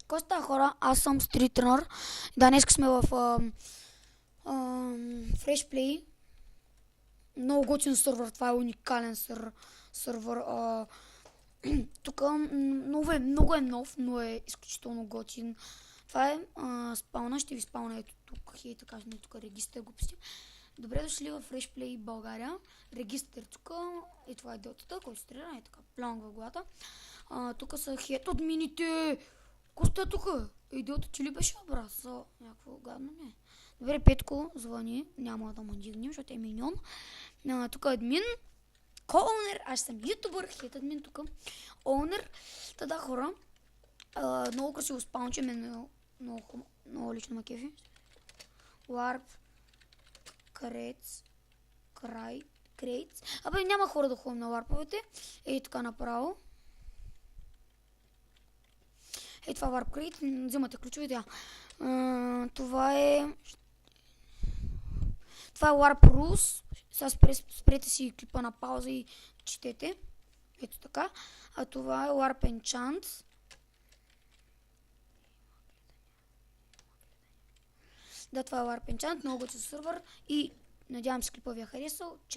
Коста хора, аз съм стритрънър. Да, днес сме в Fresh Play. Много готин сървър, това е уникален сървър. Тук много е нов, но е изключително готин. Това е спауна, ще ви спауна ето тук. Хей, така, тук регистър го пустим. Добре дошли в Fresh Play България. Регистър тук. И това е делтата, който стрира. И така, планк в главата. Тук са хет админите. Коста тук? Делта, че ли беше брат? Някакво гадно не. Добре, Петко звъни. Няма да му дигнем, защото е миньон. Тук е админ. Ко-оунер, аз съм ютубър, хет админ тук. Оунер. Тада хора. Много красиво спаунче, много лично ма кефи. Warp. Крейтс. Абе, няма хора да ходим на варповете. Ей така направо. Ей това варп крейт. Взимате ключовете. Това е Warp Rules. Сега спрете си клипа на пауза и четете. Ето така. А това е Warp Enchant. Да, това е Warp Enchant. Много готин сървър. И надявам се клипа ви е харесал. Чао!